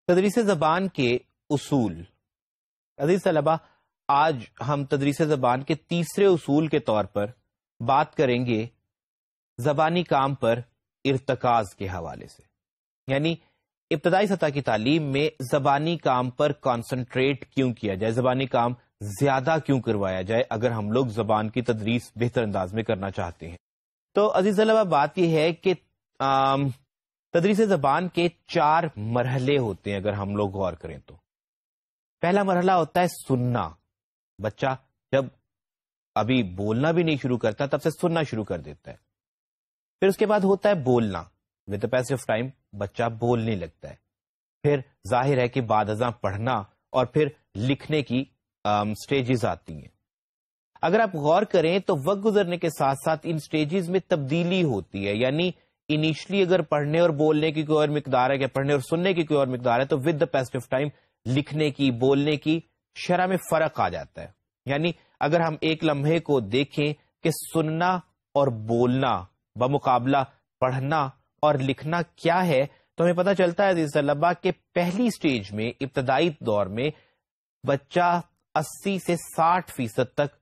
تدریس زبان کے اصول. عزیز طلبہ، آج ہم تدریس زبان کے تیسرے اصول کے طور پر بات کریں گے زبانی کام پر ارتکاز کے حوالے سے. یعنی ابتدائی سطح کی تعلیم میں زبانی کام پر کانسنٹریٹ کیوں کیا جائے، زبانی کام زیادہ کیوں کروایا جائے اگر ہم لوگ زبان کی تدریس بہتر انداز میں کرنا چاہتے ہیں. تو عزیز طلبہ، بات یہ ہے کہ تدریس زبان کے 4 مرحلے ہوتے ہیں اگر ہم لوگ غور کریں تو. پہلا مرحلہ ہوتا ہے سننا. بچہ جب ابھی بولنا بھی نہیں شروع کرتا تب سے سننا شروع کر دیتا ہے. پھر اس کے بعد ہوتا ہے بولنا. With the pace of time بچہ بولنے لگتا ہے. پھر ظاہر ہے کہ بعد ازاں پڑھنا اور پھر لکھنے کی سٹیجز آتی ہیں. اگر آپ غور کریں تو وقت گزرنے کے ساتھ ساتھ ان سٹیجز میں تبدیلی ہوتی ہے. یعنی انیشلی اگر پڑھنے اور بولنے کی کوئی اور مقدار ہے کہ پڑھنے اور سننے کی کوئی اور مقدار ہے، تو with the pace of time لکھنے کی، بولنے کی شرح میں فرق آ جاتا ہے. یعنی اگر ہم ایک لمحے کو دیکھیں کہ سننا اور بولنا بمقابلہ پڑھنا اور لکھنا کیا ہے، تو ہمیں پتہ چلتا ہے عزیز طلبہ کہ پہلی سٹیج میں، ابتدائی دور میں، بچہ 80 سے 60% تک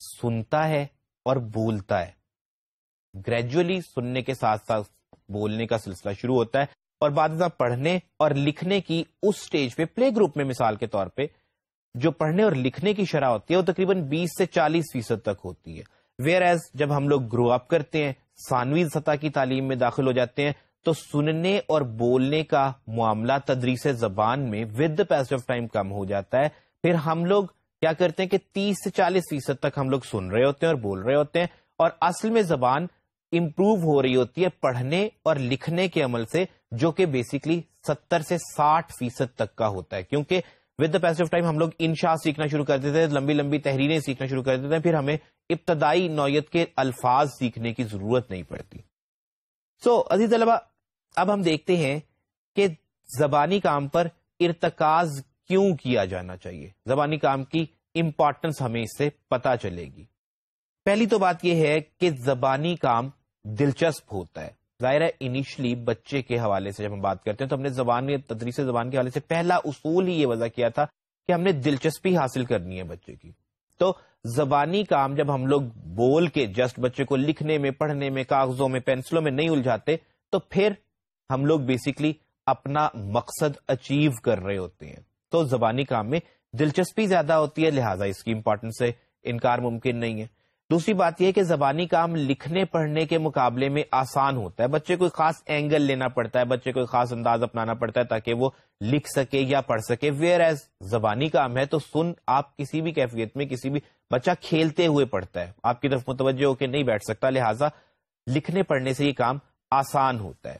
سنتا ہے اور بولتا ہے. گریجولی سننے کے ساتھ ساتھ بولنے کا سلسلہ شروع ہوتا ہے، اور بعد ازاں پڑھنے اور لکھنے کی اس سٹیج پہ پلے گروپ میں مثال کے طور پہ جو پڑھنے اور لکھنے کی شرح ہوتی ہے وہ تقریباً 20 سے 40% تک ہوتی ہے. ویئر ایز جب ہم لوگ گرو اپ کرتے ہیں، ثانوی سطح کی تعلیم میں داخل ہو جاتے ہیں، تو سننے اور بولنے کا معاملہ تدریس زبان میں with the pace of time کم ہو جاتا ہے. پھر ہم لوگ کیا کرتے ہیں کہ 30 سے 40% تک ہم لوگ سن رہے ہوتے ہیں اور بول رہے ہوتے ہیں، اور اصل میں زبان امپروو ہو رہی ہوتی ہے پڑھنے اور لکھنے کے عمل سے، جو کہ بیسیکلی 70 سے 60% تک کا ہوتا ہے. کیونکہ with the pace of time ہم لوگ انشاء سیکھنا شروع کر دیتے ہیں، لمبی لمبی تحریریں سیکھنا شروع کر دیتے ہیں، پھر ہمیں ابتدائی نوعیت کے الفاظ سیکھنے کی ضرورت نہیں پڑتی. عزیز طلبہ، اب ہم دیکھتے ہیں کہ زبانی کام پر ارتکاز کیوں کیا جانا چاہیے. زبانی کام کی امپورٹنس ہمیں اس سے پتہ چلے گی. پہلی تو بات یہ ہے کہ زبانی کام دلچسپ ہوتا ہے. ظاہر ہے انیشلی بچے کے حوالے سے جب ہم بات کرتے ہیں تو ہم نے تدریس زبان کے حوالے سے پہلا اصول ہی یہ وضع کیا تھا کہ ہم نے دلچسپی حاصل کرنی ہے بچے کی. تو زبانی کام جب ہم لوگ بول کے جسٹ بچے کو لکھنے میں، پڑھنے میں، کاغذوں میں، پینسلوں میں نہیں الجھاتے، تو پھر ہم لوگ بیسیکلی اپنا مقصد اچیو کر رہے ہوتے ہیں. تو زبانی کام میں دلچسپی زیادہ ہوتی ہے، لہٰذا اس کی امپورٹنس سے انکار ممکن نہیں ہے. دوسری بات یہ کہ زبانی کام لکھنے پڑھنے کے مقابلے میں آسان ہوتا ہے. بچے کو خاص اینگل لینا پڑتا ہے، بچے کو خاص انداز اپنانا پڑتا ہے تاکہ وہ لکھ سکے یا پڑھ سکے. ویئر ایز زبانی کام ہے تو آپ کسی بھی کیفیت میں کسی بھی بچہ کھیلتے ہوئے پڑھتا ہے، آپ کی طرف متوجہ ہو کے نہیں بیٹھ سکتا، لہٰذا لکھنے پڑھنے سے یہ کام آسان ہوتا ہے.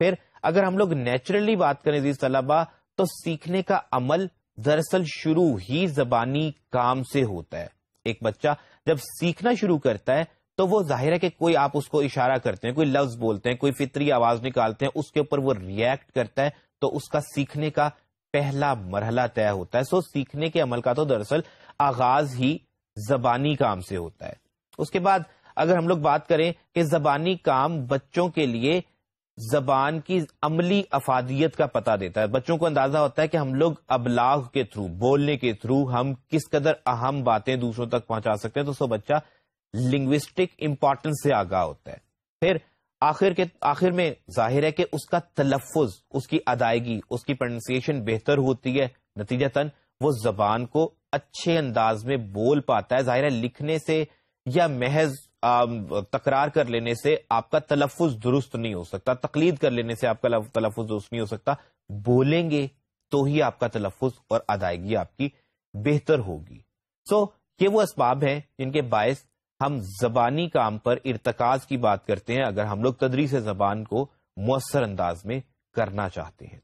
پھر اگر ہم لوگ نیچرلی بات کریں عزیز طلبہ، تو سیکھنے کا عمل دراصل شروع ہی زبانی کام سے ہوتا ہے. ایک بچہ جب سیکھنا شروع کرتا ہے تو وہ ظاہر ہے کہ کوئی آپ اس کو اشارہ کرتے ہیں، کوئی لفظ بولتے ہیں، کوئی فطری آواز نکالتے ہیں، اس کے اوپر وہ ریئیکٹ کرتا ہے، تو اس کا سیکھنے کا پہلا مرحلہ طے ہوتا ہے. سیکھنے کے عمل کا تو دراصل آغاز ہی زبانی کام سے ہوتا ہے. اس کے بعد اگر ہم لوگ بات کریں کہ زبانی کام بچوں کے لیے زبان کی عملی افادیت کا پتہ دیتا ہے. بچوں کو اندازہ ہوتا ہے کہ ہم لوگ ابلاغ کے تھرو، بولنے کے تھرو ہم کس قدر اہم باتیں دوسروں تک پہنچا سکتے ہیں. تو بچہ لنگوسٹک امپورٹنس سے آگاہ ہوتا ہے. پھر آخر میں ظاہر ہے کہ اس کا تلفظ، اس کی ادائیگی، اس کی پروننسیشن بہتر ہوتی ہے. نتیجتاً وہ زبان کو اچھے انداز میں بول پاتا ہے. ظاہر ہے لکھنے سے یا محض تکرار کر لینے سے آپ کا تلفظ درست نہیں ہو سکتا، تقلید کر لینے سے آپ کا تلفظ درست نہیں ہو سکتا. بولیں گے تو ہی آپ کا تلفظ اور ادائیگی آپ کی بہتر ہوگی. یہ وہ اسباب ہیں جن کے باعث ہم زبانی کام پر ارتکاز کی بات کرتے ہیں اگر ہم لوگ تدریس زبان کو مؤثر انداز میں کرنا چاہتے ہیں.